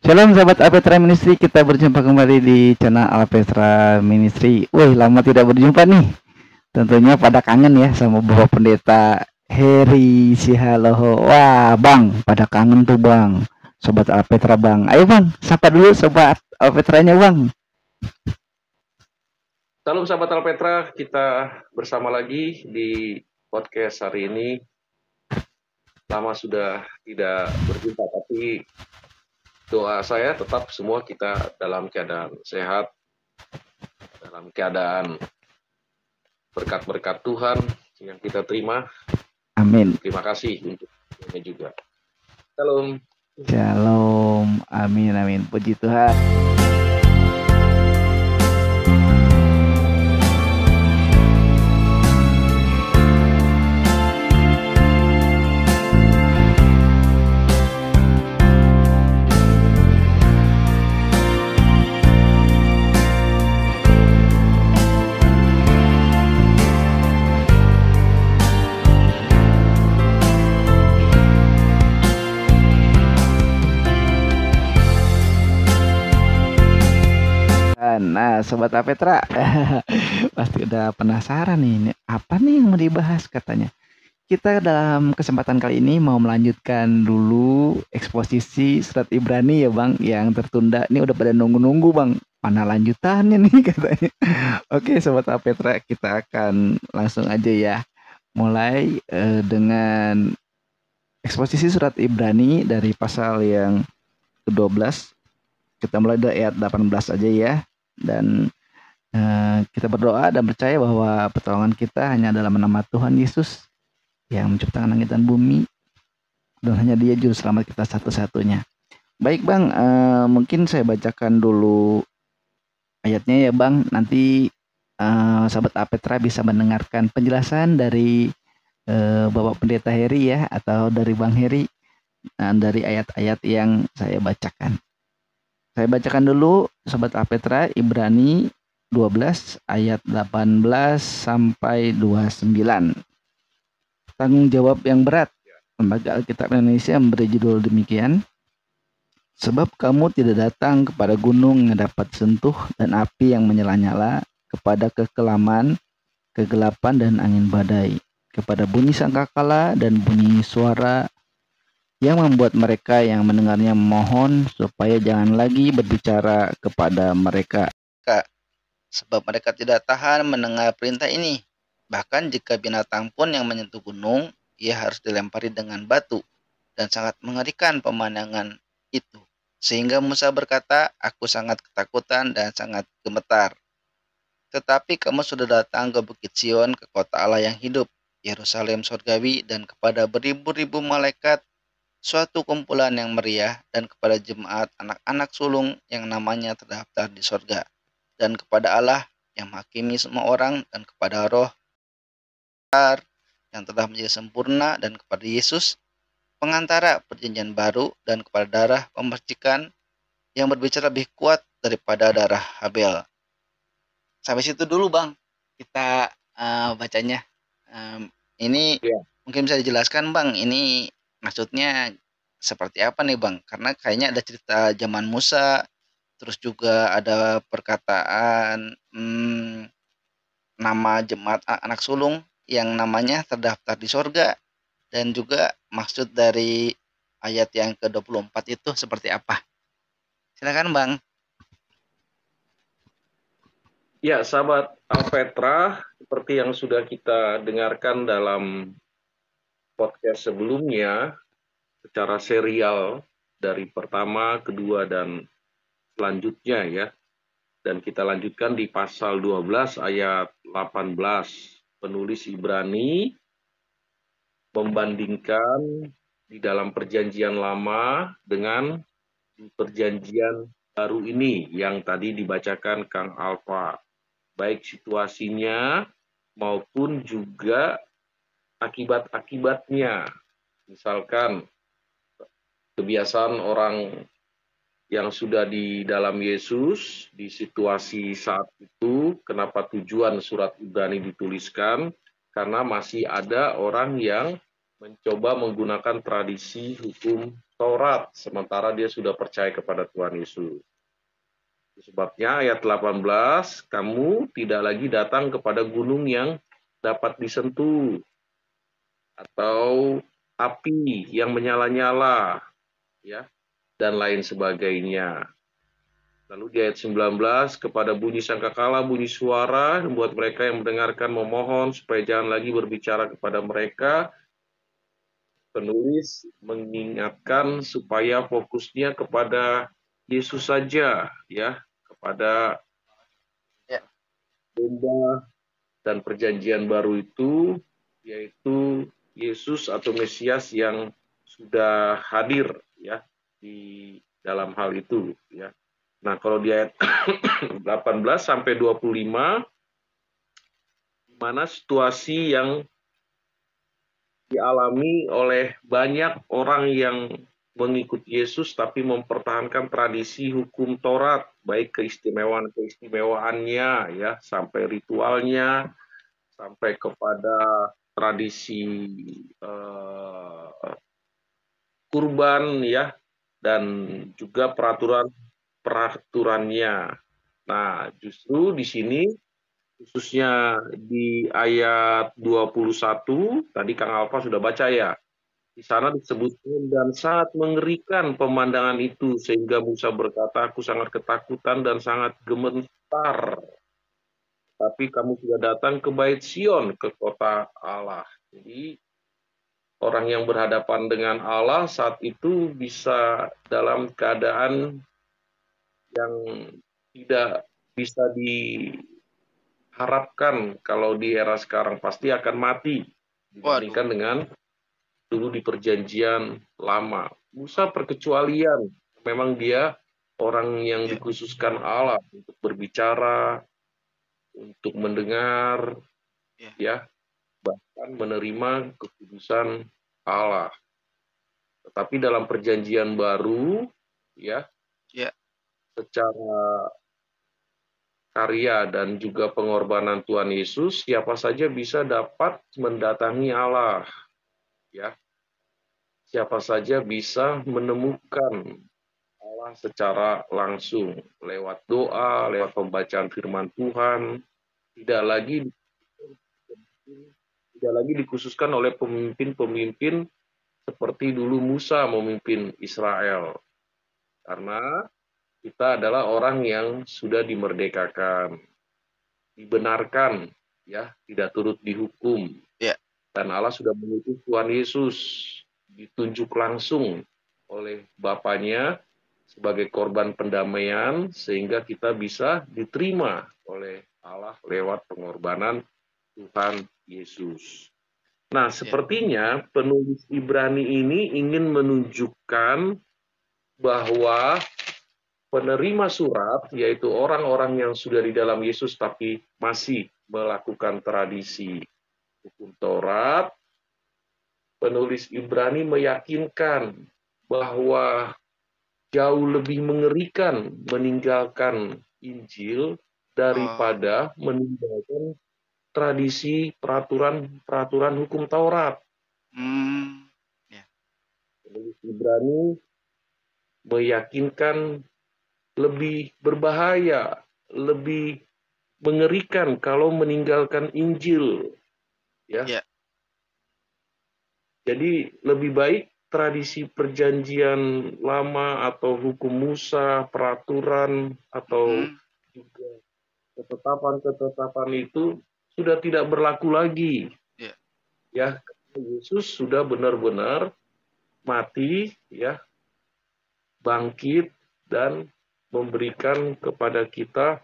Shalom sahabat Alpetra Ministry, kita berjumpa kembali di channel Alpetra Ministry. Wih, lama tidak berjumpa nih. Tentunya pada kangen ya sama Bapak Pendeta Heri Sihaloho. Wah, Bang, pada kangen tuh Bang. Sobat Alpetra Bang. Ayo Bang, sapa dulu sobat Alpetranya Bang. Salam sahabat Alpetra, kita bersama lagi di podcast hari ini. Lama sudah tidak berjumpa, tapi doa saya tetap semua kita dalam keadaan sehat, dalam keadaan berkat-berkat Tuhan yang kita terima. Amin. Terima kasih untuk semuanya juga. Salam. Shalom. Amin, amin. Puji Tuhan. Nah, Sobat Apetra, pasti udah penasaran nih, ini apa nih yang mau dibahas katanya. Kita dalam kesempatan kali ini mau melanjutkan dulu eksposisi surat Ibrani ya Bang, yang tertunda. Ini udah pada nunggu-nunggu Bang, mana lanjutannya nih katanya. Oke Sobat Apetra, kita akan langsung aja ya. Mulai dengan eksposisi surat Ibrani dari pasal yang ke-12. Kita mulai dari ayat 18 aja ya. Dan kita berdoa dan percaya bahwa pertolongan kita hanya dalam nama Tuhan Yesus yang menciptakan langit dan bumi, dan hanya Dia juru selamat kita satu-satunya. Baik Bang, mungkin saya bacakan dulu ayatnya ya Bang. Nanti sahabat Apetra bisa mendengarkan penjelasan dari Bapak Pendeta Heri ya, atau dari Bang Heri, dari ayat-ayat yang saya bacakan. Saya bacakan dulu Sobat Apetra, Ibrani 12 ayat 18 sampai 29. Tanggung jawab yang berat. Lembaga Alkitab Indonesia memberi judul demikian. Sebab kamu tidak datang kepada gunung yang dapat sentuh dan api yang menyala-nyala, kepada kekelaman, kegelapan dan angin badai, kepada bunyi sangkakala dan bunyi suara yang membuat mereka yang mendengarnya memohon supaya jangan lagi berbicara kepada mereka. Sebab mereka tidak tahan mendengar perintah ini. Bahkan jika binatang pun yang menyentuh gunung, ia harus dilempari dengan batu. Dan sangat mengerikan pemandangan itu. Sehingga Musa berkata, aku sangat ketakutan dan sangat gemetar. Tetapi kamu sudah datang ke Bukit Sion, ke kota Allah yang hidup, Yerusalem surgawi, dan kepada beribu-ribu malaikat, suatu kumpulan yang meriah, dan kepada jemaat anak-anak sulung yang namanya terdaftar di sorga, dan kepada Allah yang menghakimi semua orang, dan kepada Roh yang telah menjadi sempurna, dan kepada Yesus pengantara perjanjian baru, dan kepada darah pemercikan yang berbicara lebih kuat daripada darah Habel. Sampai situ dulu Bang, kita bacanya. Ini mungkin bisa dijelaskan Bang, ini maksudnya seperti apa nih Bang? Karena kayaknya ada cerita zaman Musa, terus juga ada perkataan nama jemaat anak sulung yang namanya terdaftar di sorga, dan juga maksud dari ayat yang ke-24 itu seperti apa? Silakan Bang. Ya, sahabat Alpetra, seperti yang sudah kita dengarkan dalam podcast sebelumnya, secara serial dari pertama, kedua, dan selanjutnya ya. Dan kita lanjutkan di pasal 12 ayat 18. Penulis Ibrani membandingkan di dalam perjanjian lama dengan perjanjian baru ini yang tadi dibacakan Kang Alfa. Baik situasinya maupun juga akibat-akibatnya. Misalkan kebiasaan orang yang sudah di dalam Yesus di situasi saat itu, kenapa tujuan surat Ibrani dituliskan? Karena masih ada orang yang mencoba menggunakan tradisi hukum Taurat, sementara dia sudah percaya kepada Tuhan Yesus. Sebabnya ayat 18, kamu tidak lagi datang kepada gunung yang dapat disentuh, atau api yang menyala-nyala, ya, dan lain sebagainya. Lalu di ayat 19, kepada bunyi sangkakala, bunyi suara, membuat mereka yang mendengarkan memohon supaya jangan lagi berbicara kepada mereka. Penulis mengingatkan supaya fokusnya kepada Yesus saja, ya, kepada domba dan perjanjian baru itu, yaitu Yesus atau Mesias yang sudah hadir, ya, di dalam hal itu, ya. Nah, kalau di ayat 18 sampai 25, di mana situasi yang dialami oleh banyak orang yang mengikuti Yesus tapi mempertahankan tradisi hukum Taurat, baik keistimewaan-keistimewaannya, ya, sampai ritualnya, sampai kepada tradisi kurban, ya, dan juga peraturannya. Nah, justru di sini khususnya di ayat 21, tadi Kang Alfa sudah baca, ya. Di sana disebutkan, dan sangat mengerikan pemandangan itu, sehingga Musa berkata, aku sangat ketakutan dan sangat gemetar. Tapi kamu sudah datang ke Bait Sion, ke kota Allah. Jadi orang yang berhadapan dengan Allah saat itu bisa dalam keadaan yang tidak bisa diharapkan kalau di era sekarang, pasti akan mati dibandingkan dengan dulu di perjanjian lama. Musa perkecualian, memang dia orang yang dikhususkan Allah untuk berbicara, untuk mendengar, ya, bahkan menerima kekudusan Allah. Tetapi dalam perjanjian baru, ya, secara karya dan juga pengorbanan Tuhan Yesus, siapa saja bisa dapat mendatangi Allah, ya. Siapa saja bisa menemukan Allah secara langsung lewat doa, lewat pembacaan firman Tuhan. Tidak lagi dikhususkan oleh pemimpin-pemimpin seperti dulu Musa memimpin Israel. Karena kita adalah orang yang sudah dimerdekakan, dibenarkan, ya, tidak turut dihukum. Dan Allah sudah mengutus Tuhan Yesus, ditunjuk langsung oleh Bapaknya sebagai korban pendamaian, sehingga kita bisa diterima oleh Allah lewat pengorbanan Tuhan Yesus. Nah, sepertinya penulis Ibrani ini ingin menunjukkan bahwa penerima surat, yaitu orang-orang yang sudah di dalam Yesus tapi masih melakukan tradisi hukum Taurat, penulis Ibrani meyakinkan bahwa jauh lebih mengerikan meninggalkan Injil daripada meninggalkan tradisi peraturan hukum Taurat. Penulis Ibrani meyakinkan lebih berbahaya, lebih mengerikan kalau meninggalkan Injil, ya. Jadi lebih baik tradisi perjanjian lama atau hukum Musa, peraturan atau juga ketetapan-ketetapan itu sudah tidak berlaku lagi. Ya, Yesus sudah benar-benar mati, ya, bangkit dan memberikan kepada kita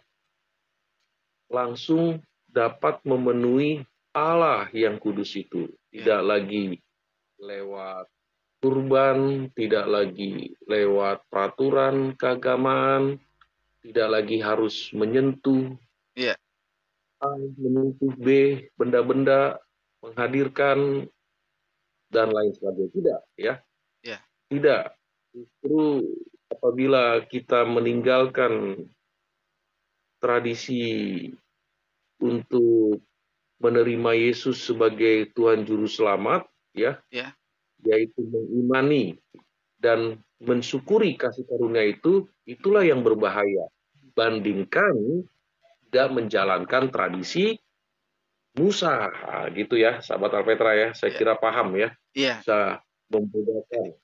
langsung dapat memenuhi Allah yang kudus itu. Tidak lagi lewat kurban, tidak lagi lewat peraturan keagamaan, tidak lagi harus menyentuh A, menyentuh B, benda-benda, menghadirkan, dan lain sebagainya. Tidak, ya. Tidak. Justru apabila kita meninggalkan tradisi untuk menerima Yesus sebagai Tuhan Juru Selamat, ya, Ya. yaitu mengimani dan mensyukuri kasih karunia itu, itulah yang berbahaya. Bandingkan tidak menjalankan tradisi Musa. Nah, gitu ya, sahabat Alpetra ya. Saya Ya. kira paham ya. Iya. Bisa membedakan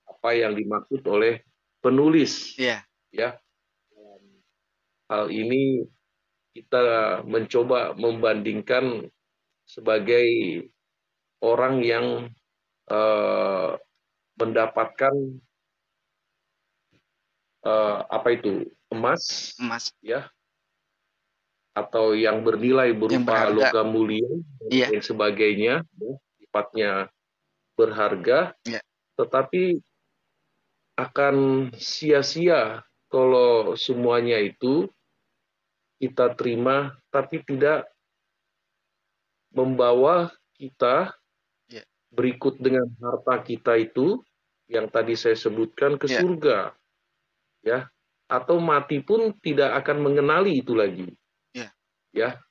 apa yang dimaksud oleh penulis. Iya. Ya, hal ini kita mencoba membandingkan sebagai orang yang mendapatkan apa itu, emas, Emas ya, atau yang bernilai yang berupa berharga. logam mulia Iya. dan sebagainya, ya, sifatnya berharga, Ya. tetapi akan sia-sia kalau semuanya itu kita terima, tapi tidak membawa kita Ya. berikut dengan harta kita itu yang tadi saya sebutkan ke Ya. surga, ya, atau mati pun tidak akan mengenali itu lagi, Ya. ya,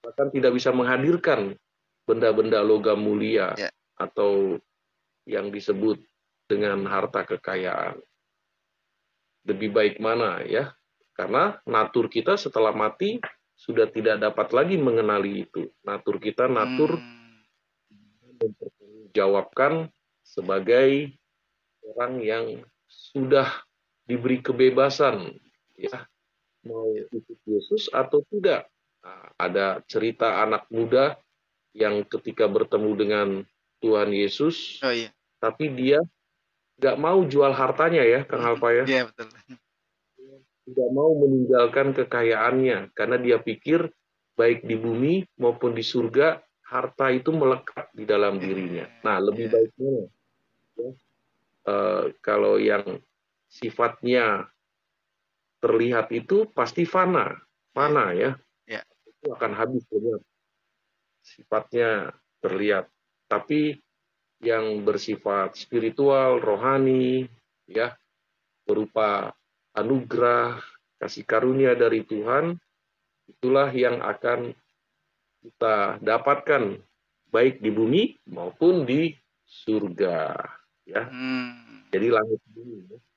bahkan tidak bisa menghadirkan benda-benda logam mulia Ya. atau yang disebut dengan harta kekayaan. Lebih baik mana ya? Karena natur kita setelah mati sudah tidak dapat lagi mengenali itu. Natur kita natur mempertanggungjawabkan sebagai orang yang sudah diberi kebebasan, ya, mau ikut Yesus atau tidak. Nah, ada cerita anak muda yang ketika bertemu dengan Tuhan Yesus, Oh iya. tapi dia nggak mau jual hartanya ya, Kang Alpa ya. Iya betul. Tidak mau meninggalkan kekayaannya karena dia pikir baik di bumi maupun di surga harta itu melekat di dalam dirinya. Nah, lebih baik mana? Ya, kalau yang sifatnya terlihat itu pasti fana ya. Ya. Itu akan habis benar. Sifatnya terlihat. Tapi yang bersifat spiritual, rohani, ya, berupa anugerah, kasih karunia dari Tuhan, itulah yang akan kita dapatkan baik di bumi maupun di surga, ya. Jadi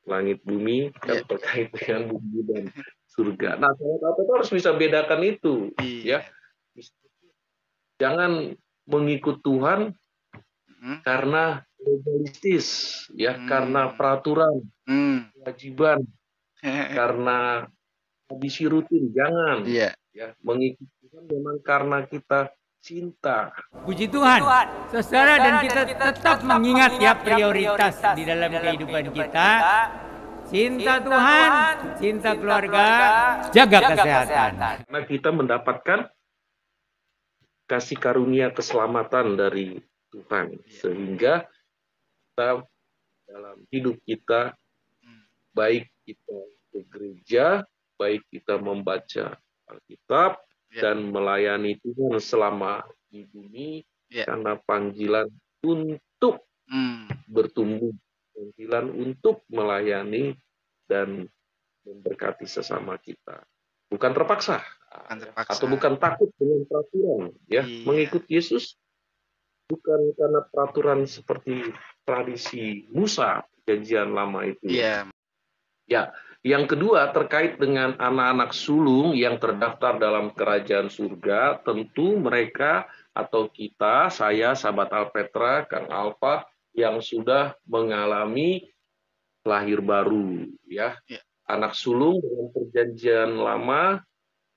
langit bumi kan terkait dengan bumi dan surga. Nah, kita harus bisa bedakan itu, ya. Jangan mengikut Tuhan karena legalistis, ya, karena peraturan, kewajiban, karena habisi rutin. Jangan, ya, mengikuti Tuhan memang karena kita cinta. Puji Tuhan, saudara, dan kita tetap mengingat ya prioritas di dalam kehidupan kita. Cinta Tuhan, cinta keluarga, jaga kesehatan. Karena kita mendapatkan kasih karunia keselamatan dari Tuhan, sehingga kita dalam hidup kita, baik kita ke gereja, baik kita membaca Alkitab dan melayani Tuhan selama di bumi, karena panggilan untuk bertumbuh, panggilan untuk melayani dan memberkati sesama kita, bukan terpaksa. Atau bukan takut dengan peraturan, ya. Mengikut Yesus bukan karena peraturan seperti tradisi Musa, perjanjian lama itu. Ya, yang kedua terkait dengan anak-anak sulung yang terdaftar dalam kerajaan surga, tentu mereka atau kita, saya, sahabat Alpetra, Kang Alpa, yang sudah mengalami lahir baru, ya. Anak sulung dengan perjanjian lama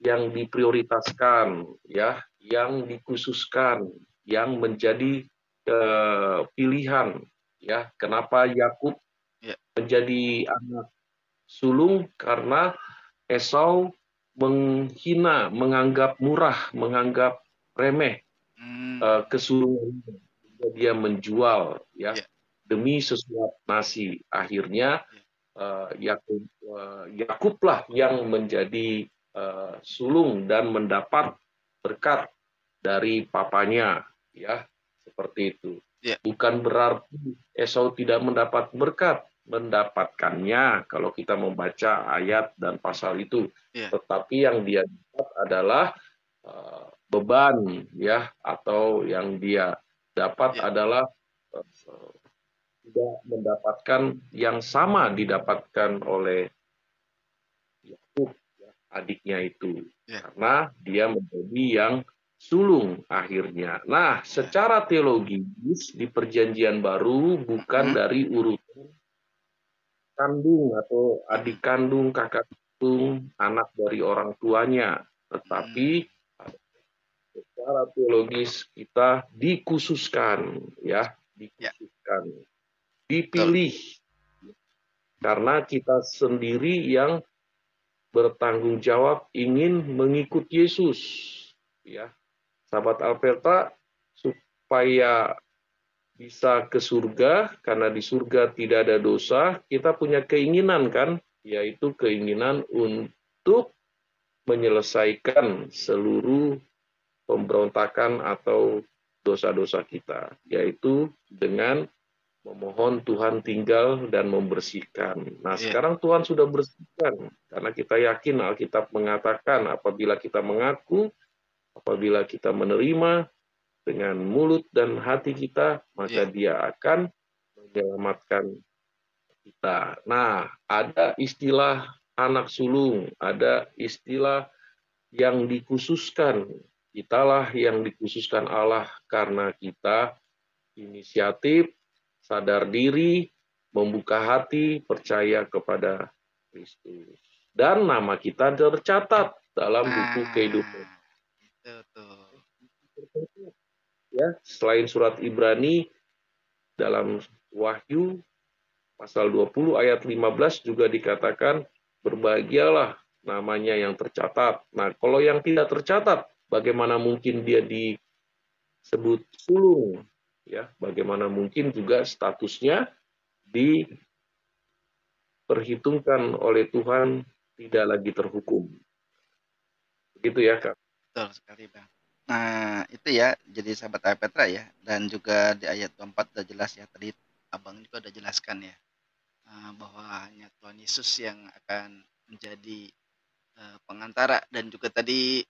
yang diprioritaskan, ya, yang dikhususkan, yang menjadi pilihan, ya. Kenapa Yakub menjadi anak sulung? Karena Esau menghina, menganggap murah, menganggap remeh kesulungan. Dia menjual, ya, demi sesuap nasi. Akhirnya Yakublah yang menjadi sulung dan mendapat berkat dari papanya, ya, seperti itu. Bukan berarti Esau tidak mendapat berkat, mendapatkannya kalau kita membaca ayat dan pasal itu, tetapi yang dia dapat adalah beban, ya, atau yang dia dapat adalah tidak mendapatkan yang sama didapatkan oleh Yakub, adiknya itu, karena dia menjadi yang sulung akhirnya. Nah, secara teologis di Perjanjian Baru bukan dari urutan kandung atau adik kandung, kakak kandung, anak dari orang tuanya, tetapi secara teologis kita dikhususkan, dikhususkan, dipilih karena kita sendiri yang bertanggung jawab ingin mengikut Yesus, sahabat Alpeta, supaya bisa ke surga, karena di surga tidak ada dosa, kita punya keinginan kan, yaitu keinginan untuk menyelesaikan seluruh pemberontakan atau dosa-dosa kita, yaitu dengan memohon Tuhan tinggal dan membersihkan. Nah, sekarang Tuhan sudah bersihkan, karena kita yakin Alkitab mengatakan apabila kita mengaku, apabila kita menerima dengan mulut dan hati kita, maka Dia akan menyelamatkan kita. Nah, ada istilah anak sulung, ada istilah yang dikhususkan. Kitalah yang dikhususkan Allah karena kita inisiatif, sadar diri, membuka hati, percaya kepada Kristus. Dan nama kita tercatat dalam buku kehidupan. Selain surat Ibrani, dalam Wahyu pasal 20 ayat 15 juga dikatakan berbahagialah namanya yang tercatat. Nah, kalau yang tidak tercatat, bagaimana mungkin dia disebut sulung? Bagaimana mungkin juga statusnya diperhitungkan oleh Tuhan tidak lagi terhukum. Begitu ya, Kak? Betul sekali, Bang. Nah, itu ya, jadi sahabat Alpetra ya, dan juga di ayat 24 udah jelas ya, tadi Abang juga udah jelaskan ya, bahwa hanya Tuhan Yesus yang akan menjadi pengantara, dan juga tadi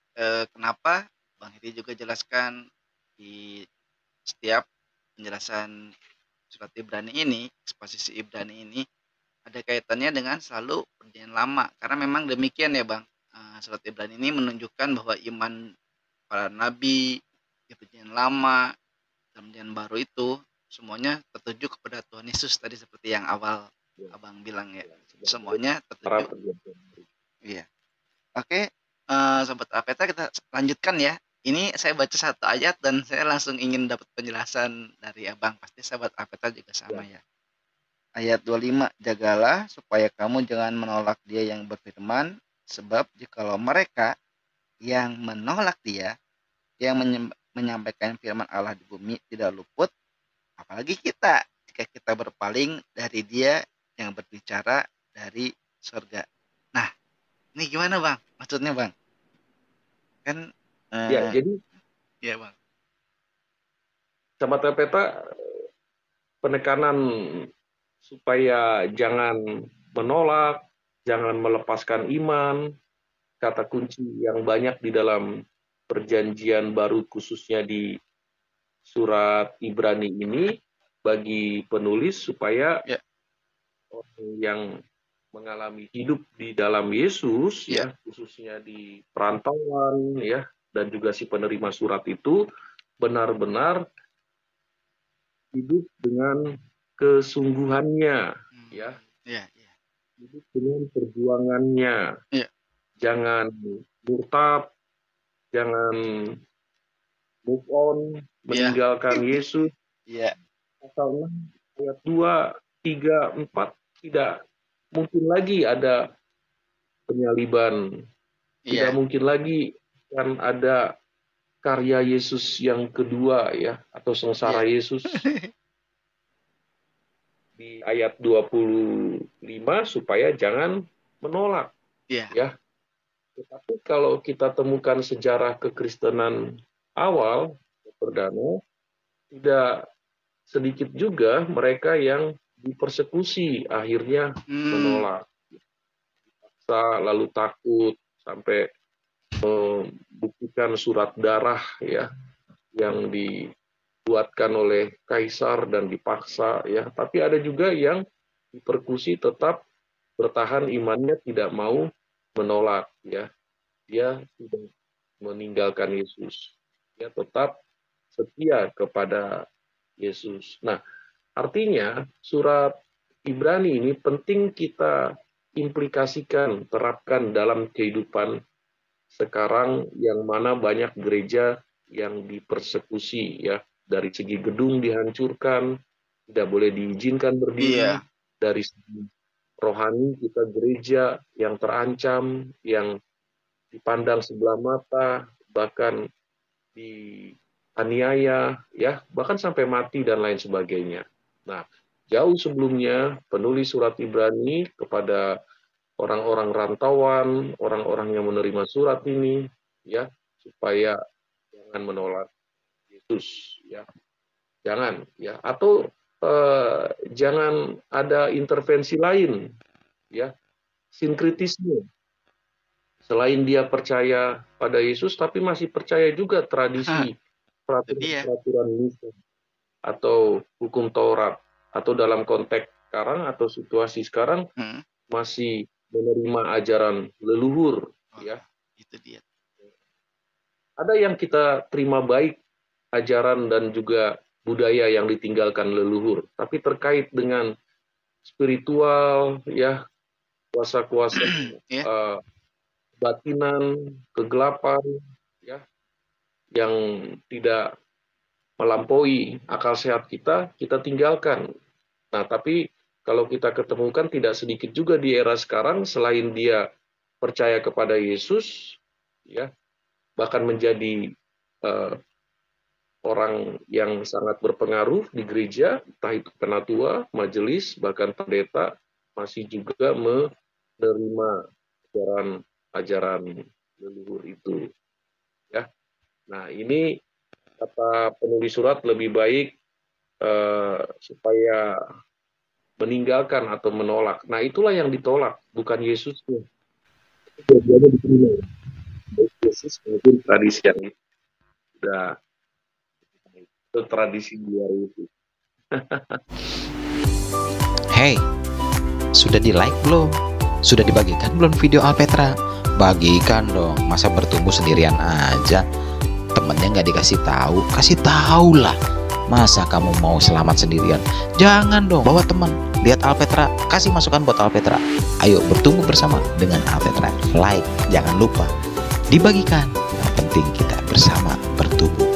kenapa Bang Heri juga jelaskan di setiap penjelasan surat Ibrani ini, eksposisi Ibrani ini ada kaitannya dengan selalu Perjanjian Lama, karena memang demikian ya Bang. Surat Ibrani ini menunjukkan bahwa iman para nabi di Perjanjian Lama dan Perjanjian Baru itu semuanya tertuju kepada Tuhan Yesus, tadi seperti yang awal Abang bilang ya, semuanya tertuju. Iya. Oke, Sobat Alpeta, kita lanjutkan ya. Ini saya baca satu ayat dan saya langsung ingin dapat penjelasan dari Abang. Pasti Sobat Alpeta juga sama ya. Ayat 25, jagalah supaya kamu jangan menolak Dia yang berfirman, sebab jikalau mereka yang menolak Dia yang menyampaikan firman Allah di bumi tidak luput, apalagi kita jika kita berpaling dari Dia yang berbicara dari surga. Nah, ini gimana Bang? Maksudnya Bang? Kan jadi ya Bang. Sahabat Alpeta, penekanan supaya jangan menolak, jangan melepaskan iman, kata kunci yang banyak di dalam Perjanjian Baru khususnya di surat Ibrani ini bagi penulis supaya orang yang mengalami hidup di dalam Yesus khususnya di perantauan dan juga si penerima surat itu benar-benar hidup dengan kesungguhannya hidup dengan perjuangannya, jangan murtad, jangan move on, meninggalkan Yesus. Pasal 6 ayat 2, 3, 4 tidak mungkin lagi ada penyaliban, tidak mungkin lagi kan ada karya Yesus yang kedua atau sengsara Yesus. Di ayat 25 supaya jangan menolak. Tetapi kalau kita temukan sejarah kekristenan awal perdana, tidak sedikit juga mereka yang dipersekusi akhirnya menolak. Lalu takut sampai membuktikan surat darah yang dibuatkan oleh kaisar dan dipaksa ya, tapi ada juga yang dipersekusi tetap bertahan imannya, tidak mau menolak ya. Dia tidak meninggalkan Yesus. Dia tetap setia kepada Yesus. Nah, artinya surat Ibrani ini penting kita implikasikan, terapkan dalam kehidupan sekarang yang mana banyak gereja yang dipersekusi ya, dari segi gedung dihancurkan, tidak boleh diizinkan berdiri, Iya. dari segi rohani kita gereja yang terancam, yang dipandang sebelah mata, bahkan dianiaya ya, bahkan sampai mati dan lain sebagainya. Nah, jauh sebelumnya penulis surat Ibrani kepada orang-orang rantauan, orang-orang yang menerima surat ini ya, supaya jangan menolak Yesus ya. Jangan ya, atau jangan ada intervensi lain ya, sinkritisme. Selain dia percaya pada Yesus, tapi masih percaya juga tradisi, Itu dia. peraturan Musa atau hukum Taurat, atau dalam konteks sekarang atau situasi sekarang Hmm. masih menerima ajaran leluhur Wah, ya. itu dia. Ada yang kita terima baik ajaran dan juga budaya yang ditinggalkan leluhur, tapi terkait dengan spiritual ya, kuasa-kuasa Ya. batinan, kegelapan ya, yang tidak melampaui akal sehat kita, kita tinggalkan. Nah, tapi kalau kita ketemukan tidak sedikit juga di era sekarang, selain dia percaya kepada Yesus, ya, bahkan menjadi uh, orang yang sangat berpengaruh di gereja, entah itu penatua, majelis, bahkan pendeta, masih juga menerima ajaran-ajaran leluhur itu. Ya, nah ini kata penulis surat lebih baik supaya meninggalkan atau menolak. Nah itulah yang ditolak, bukan Yesusnya. Tujuannya diterima. Yesus mungkin tradisi yang sudah itu tradisi luar itu. Hey, sudah di like belum? Sudah dibagikan belum video Alpetra? Bagikan dong, masa bertumbuh sendirian aja? Temennya nggak dikasih tahu, kasih tahu lah. Masa kamu mau selamat sendirian? Jangan dong, bawa teman. Lihat Alpetra, kasih masukan buat Alpetra. Ayo bertumbuh bersama dengan Alpetra. Like, jangan lupa dibagikan. Yang penting kita bersama bertumbuh.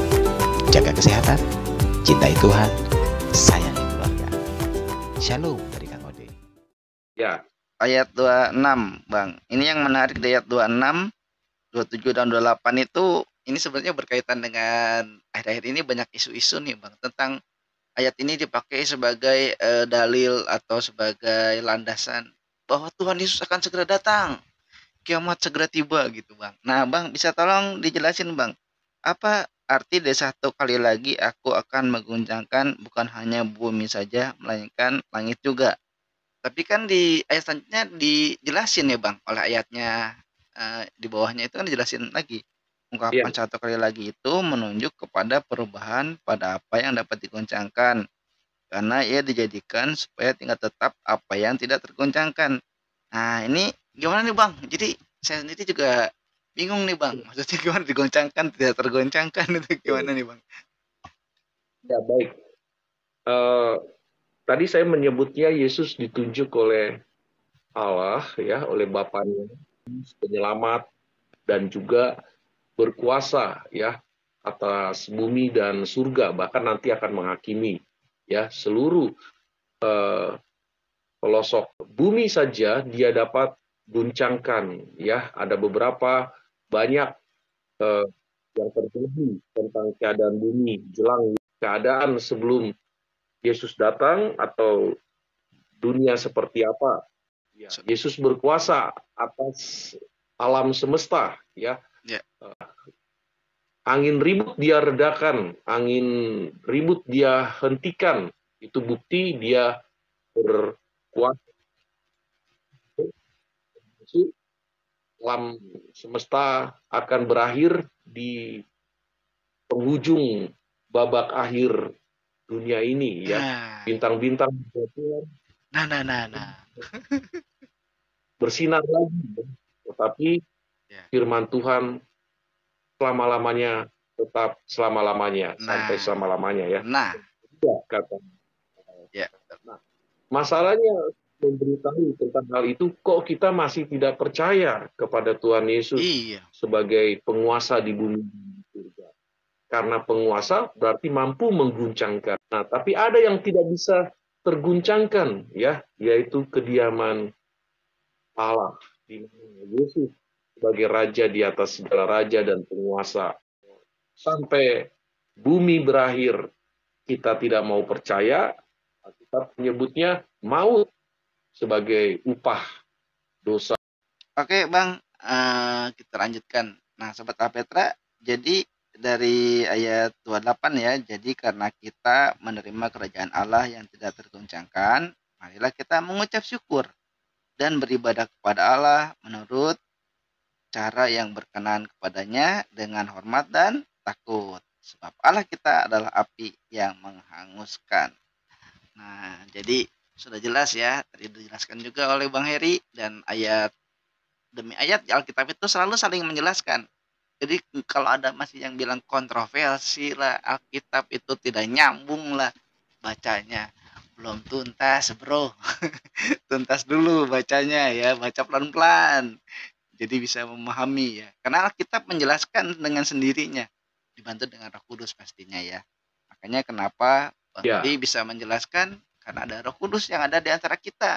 Jaga kesehatan, cintai Tuhan, sayangi keluarga. Shalom dari Kang Ode. Ya, Ayat 26, Bang. Ini yang menarik di ayat 26, 27 dan 28 itu ini sebenarnya berkaitan dengan akhir-akhir ini banyak isu-isu nih, Bang, tentang ayat ini dipakai sebagai dalil atau sebagai landasan bahwa Tuhan Yesus akan segera datang, kiamat segera tiba gitu, Bang. Nah, Bang, bisa tolong dijelasin, Bang, apa arti dari satu kali lagi aku akan mengguncangkan bukan hanya bumi saja, melainkan langit juga. Tapi kan di ayat selanjutnya dijelasin ya, Bang, oleh ayatnya di bawahnya itu kan dijelasin lagi. Ungkapan ya, satu kali lagi itu menunjuk kepada perubahan pada apa yang dapat digoncangkan. Karena ia dijadikan supaya tinggal tetap apa yang tidak tergoncangkan. Nah, ini gimana nih, Bang? Jadi saya sendiri juga bingung nih, Bang. Maksudnya gimana digoncangkan, tidak tergoncangkan itu gimana nih, Bang? ya baik. Tadi saya menyebutnya Yesus ditunjuk oleh Allah ya, oleh Bapaknya, penyelamat dan juga berkuasa ya atas bumi dan surga, bahkan nanti akan menghakimi ya seluruh eh, pelosok bumi saja dia dapat guncangkan ya. Ada beberapa banyak yang terjadi tentang keadaan bumi jelang keadaan sebelum Yesus datang atau dunia seperti apa. Ya, Yesus berkuasa atas alam semesta ya. Ya. Angin ribut dia redakan, angin ribut dia hentikan. Itu bukti dia berkuasa. Alam semesta akan berakhir di penghujung babak akhir dunia ini ya. Nah, Bintang-bintang nah. bersinar lagi, ya. Tetapi Ya. firman Tuhan selama-lamanya tetap selama-lamanya sampai Nah, selama-lamanya ya. nah, Tidak kata. ya. Nah, masalahnya memberitahu tentang hal itu kok kita masih tidak percaya kepada Tuhan Yesus Iya. sebagai penguasa di bumi dan surga. Karena penguasa berarti mampu mengguncangkan. Nah, tapi ada yang tidak bisa terguncangkan ya, yaitu kediaman Allah di mana Yesus sebagai raja di atas segala raja dan penguasa. Sampai bumi berakhir kita tidak mau percaya, kita menyebutnya maut sebagai upah dosa. Oke, Bang, kita lanjutkan. Nah, Sobat Alpetra, jadi dari ayat 28 ya, jadi karena kita menerima kerajaan Allah yang tidak tergoncangkan, marilah kita mengucap syukur dan beribadah kepada Allah menurut cara yang berkenan kepadanya dengan hormat dan takut. Sebab Allah kita adalah api yang menghanguskan. Nah, jadi sudah jelas ya, tadi dijelaskan juga oleh Bang Heri, dan ayat demi ayat Alkitab itu selalu saling menjelaskan. Jadi kalau ada masih yang bilang kontroversi lah, Alkitab itu tidak nyambung lah bacanya, belum tuntas bro. Tuntas dulu bacanya ya, baca pelan-pelan. Jadi bisa memahami ya. Karena Alkitab menjelaskan dengan sendirinya, dibantu dengan Roh Kudus pastinya ya. Makanya kenapa Bang Ya. Heri bisa menjelaskan, karena ada Roh Kudus yang ada di antara kita.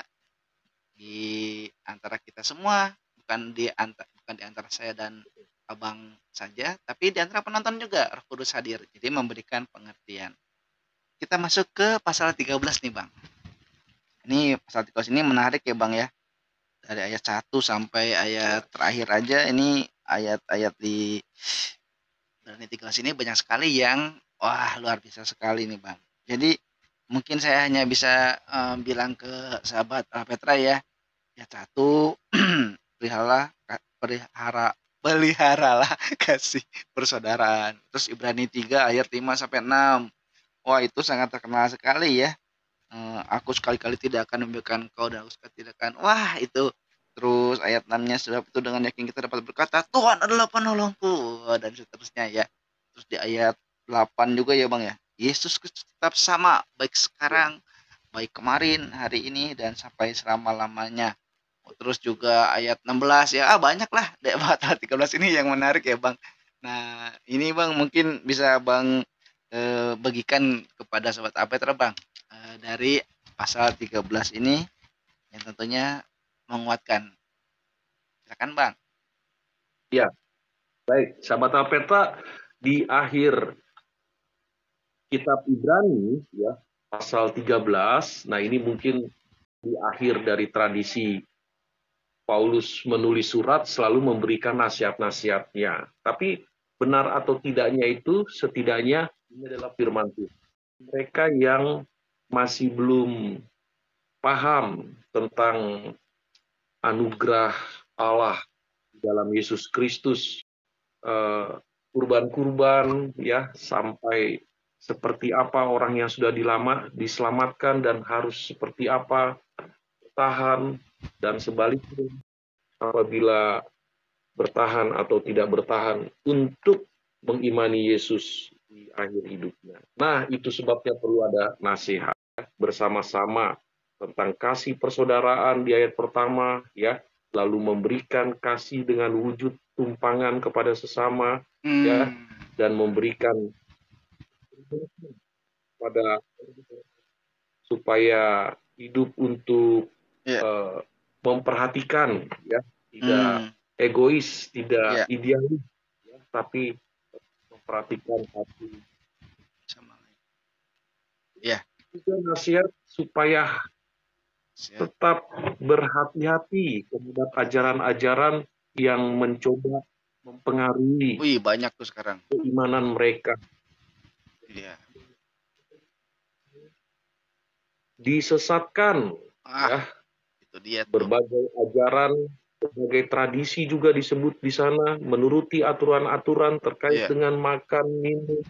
Di antara kita semua, bukan di antara saya dan Abang saja, tapi di antara penonton juga Roh Kudus hadir. Jadi memberikan pengertian. Kita masuk ke pasal 13 nih, Bang. Ini pasal 13 ini menarik ya, Bang ya. Dari ayat 1 sampai ayat terakhir aja, ini ayat-ayat di Ibrani 13 ini banyak sekali yang wah luar biasa sekali nih, Bang. Jadi mungkin saya hanya bisa bilang ke sahabat Petra ya. Ayat 1 peliharalah kasih persaudaraan. Terus Ibrani 3 ayat 5 sampai 6. Wah, itu sangat terkenal sekali ya. Aku sekali-kali tidak akan membiarkan kau dan aku sekali tidak akan. Wah, itu. Terus ayat 6-nya, sebab itu dengan yakin kita dapat berkata, Tuhan adalah penolongku, dan seterusnya ya. Terus di ayat 8 juga ya, Bang ya. Yesus Kristus tetap sama, baik sekarang, baik kemarin, hari ini, dan sampai selama-lamanya. Terus juga ayat 16 ya, banyak lah pasal 13 ini yang menarik ya, Bang. Nah, ini Bang mungkin bisa Bang bagikan kepada Sobat Apetra, Bang, dari pasal 13 ini yang tentunya menguatkan. Silakan, Bang. Ya, baik. Sahabat Alpetra, di akhir kitab Ibrani, ya, pasal 13, nah ini mungkin di akhir dari tradisi Paulus menulis surat selalu memberikan nasihat-nasihatnya. Tapi benar atau tidaknya itu setidaknya ini adalah firman Tuhan. Mereka yang masih belum paham tentang anugerah Allah dalam Yesus Kristus, kurban-kurban ya, sampai seperti apa orang yang sudah diselamatkan dan harus seperti apa bertahan, dan sebaliknya apabila bertahan atau tidak bertahan untuk mengimani Yesus di akhir hidupnya. Nah, itu sebabnya perlu ada nasihat bersama-sama tentang kasih persaudaraan di ayat pertama ya, lalu memberikan kasih dengan wujud tumpangan kepada sesama ya, dan memberikan pada supaya hidup untuk memperhatikan ya, tidak egois, tidak idealis ya, tapi memperhatikan hati. Ya. Juga nasihat supaya tetap berhati-hati terhadap ajaran-ajaran yang mencoba mempengaruhi banyak tuh sekarang keimanan mereka. Iya. Disesatkan ya. Itu dia tuh. Berbagai ajaran, berbagai tradisi juga disebut di sana, menuruti aturan-aturan terkait dengan makan, minum,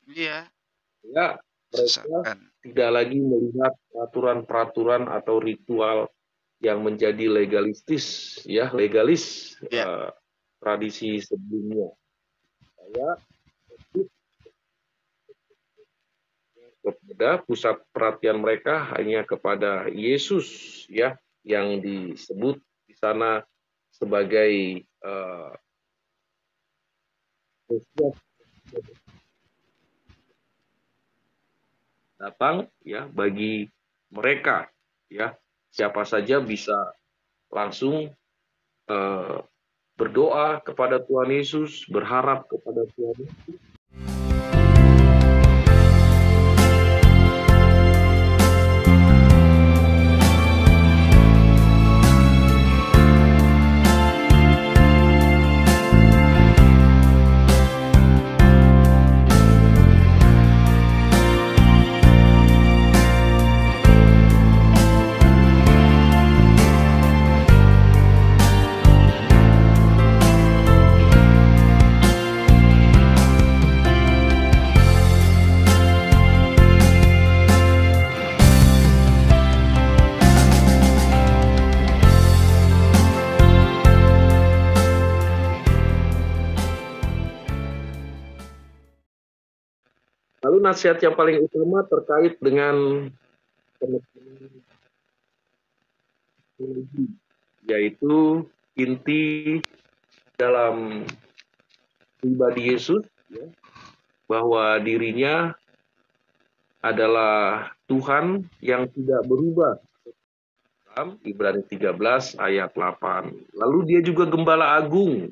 Iya, Ya, mereka sesatkan. tidak lagi melihat peraturan-peraturan atau ritual yang menjadi legalistis, ya, legalis Iya, tradisi sebelumnya. Ya, kepada pusat perhatian mereka hanya kepada Yesus, ya, yang disebut di sana sebagai Mesias datang, ya, bagi mereka, ya, siapa saja bisa langsung eh, berdoa kepada Tuhan Yesus, berharap kepada Tuhan Yesus. Lalu nasihat yang paling utama terkait dengan penekanan teologi, yaitu inti dalam pribadi Yesus, ya, bahwa dirinya adalah Tuhan yang tidak berubah. Ibrani 13 ayat 8. Lalu dia juga gembala agung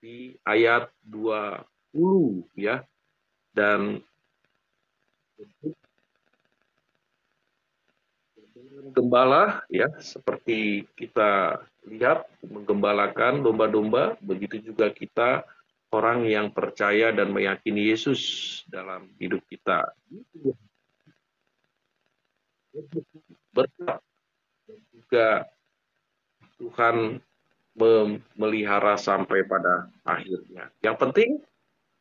di ayat 20, ya. Dan gembala, ya, seperti kita lihat menggembalakan domba-domba, begitu juga kita orang yang percaya dan meyakini Yesus dalam hidup kita. Berkat juga Tuhan memelihara sampai pada akhirnya. Yang penting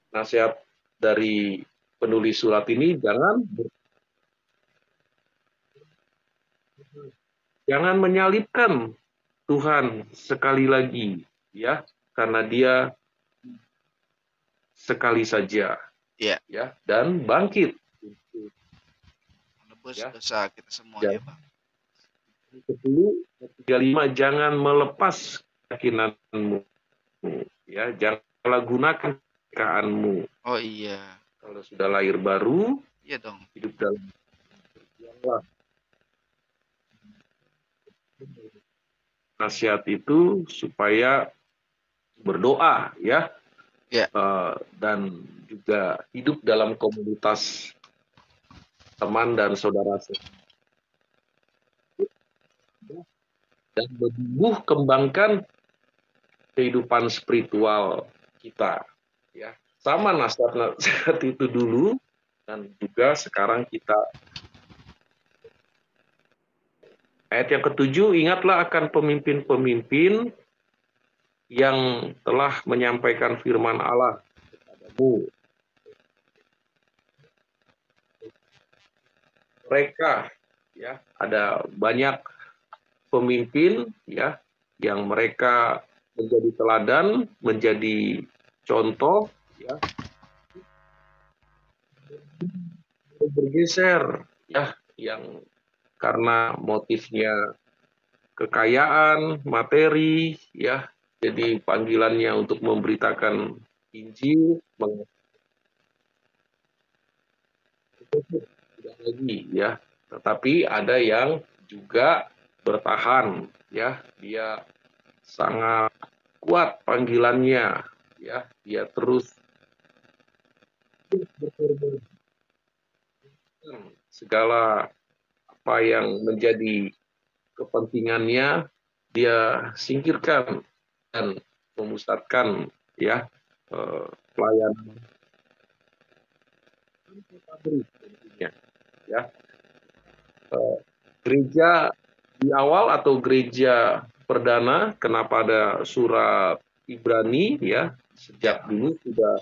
nasihat dari penulis surat ini, jangan menyalibkan Tuhan sekali lagi, ya, karena Dia sekali saja, iya. ya, dan bangkit. Menebus Ya. dosa kita semua Ya. ya Bang. 35, jangan melepas keyakinanmu, ya, janganlah gunakan kekaanmu. Oh iya, Kalau sudah lahir baru, iya dong. hidup dalam berjuanglah. Nasihat itu supaya berdoa, ya, Ya. dan juga hidup dalam komunitas teman dan saudara dan bertumbuh kembangkan kehidupan spiritual kita, ya, sama nasihat itu dulu dan juga sekarang kita. Ayat yang ke-7, ingatlah akan pemimpin-pemimpin yang telah menyampaikan firman Allah kepadamu. Mereka, ya, ada banyak pemimpin, ya, yang mereka menjadi teladan, menjadi contoh, ya, bergeser, ya, yang karena motifnya kekayaan, materi, ya, jadi panggilannya untuk memberitakan Injil, tidak lagi, ya, tetapi ada yang juga bertahan, ya, dia sangat kuat panggilannya, ya, dia terus segala apa yang menjadi kepentingannya dia singkirkan dan memusatkan, ya, pelayanan tentunya, ya. Gereja di awal atau gereja perdana, kenapa ada surat Ibrani, ya, sejak dulu sudah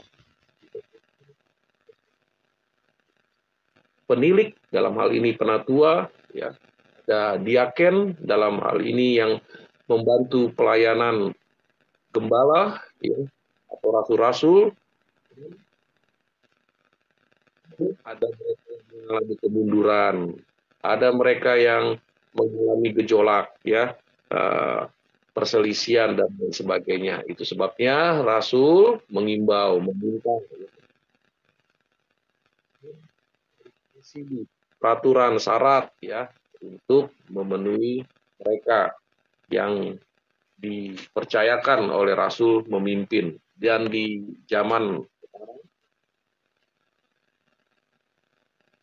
penilik, dalam hal ini penatua, ya. Ada diaken, dalam hal ini yang membantu pelayanan gembala, ya, atau rasul-rasul. Ada mereka yang mengalami kemunduran, ada mereka yang mengalami gejolak, ya, perselisihan dan lain sebagainya. Itu sebabnya Rasul mengimbau, meminta peraturan syarat, ya, untuk memenuhi mereka yang dipercayakan oleh Rasul memimpin. Dan di zaman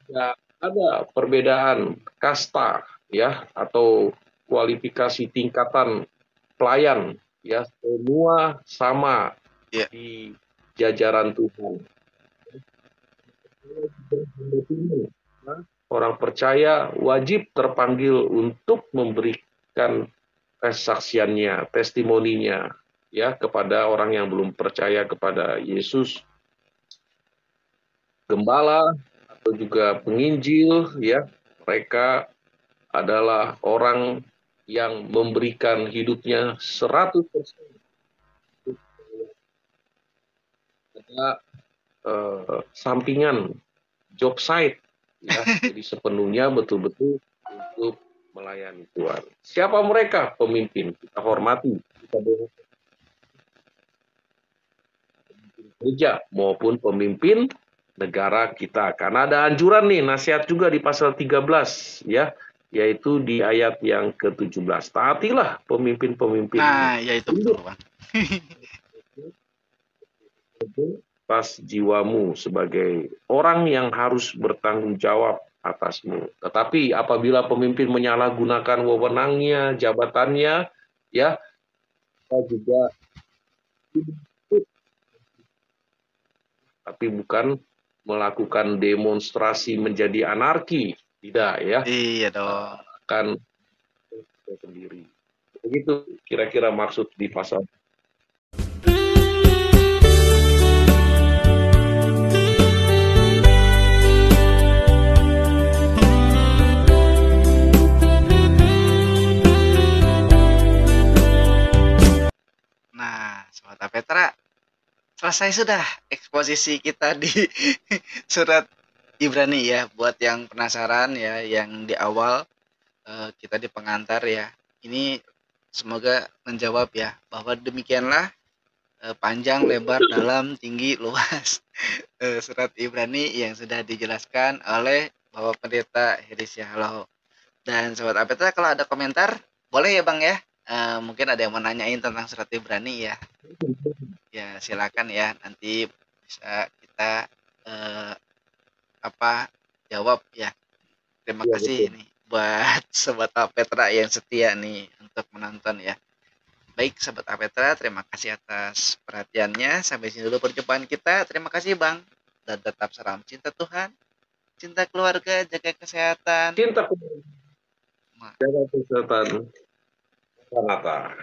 ya, ada perbedaan kasta, ya, atau kualifikasi tingkatan pelayan, ya, semua sama Ya. di jajaran Tuhan. Orang percaya wajib terpanggil untuk memberikan kesaksiannya, testimoninya, ya, kepada orang yang belum percaya kepada Yesus. Gembala atau juga penginjil, ya, mereka adalah orang yang memberikan hidupnya 100%. Ada sampingan job site, ya, jadi sepenuhnya betul-betul untuk melayani Tuhan. Siapa mereka? Pemimpin. Kita hormati, kita pemimpin gereja maupun pemimpin negara kita. Karena ada anjuran nih, nasihat juga di pasal 13, ya, yaitu di ayat yang ke-17. Taatilah pemimpin-pemimpin. Nah, ya itu betul, Bang. Pas jiwamu sebagai orang yang harus bertanggung jawab atasmu. Tetapi apabila pemimpin menyalahgunakan wewenangnya, jabatannya, ya, kita juga tapi bukan melakukan demonstrasi menjadi anarki, tidak, ya, Iya dong. akan sendiri. Begitu kira-kira maksud di pasal. Nah, Sobat Apetra, selesai sudah eksposisi kita di surat Ibrani ya. Buat yang penasaran ya, yang di awal kita di pengantar ya. Ini semoga menjawab ya, bahwa demikianlah panjang, lebar, dalam, tinggi, luas surat Ibrani yang sudah dijelaskan oleh Bapak Pendeta Heri Syahloho. Dan Sobat Apetra, kalau ada komentar boleh ya Bang ya. Mungkin ada yang mau nanyain tentang surat Ibrani ya. Ya silakan ya, nanti bisa kita jawab ya. Terima Ya, kasih betul. nih buat Sobat Apetra yang setia nih untuk menonton ya. Baik Sobat Apetra, terima kasih atas perhatiannya. Sampai sini dulu perjumpaan kita. Terima kasih Bang. Dan tetap salam cinta Tuhan, cinta keluarga, jaga kesehatan. Cinta, jaga kesehatan, Maranatha.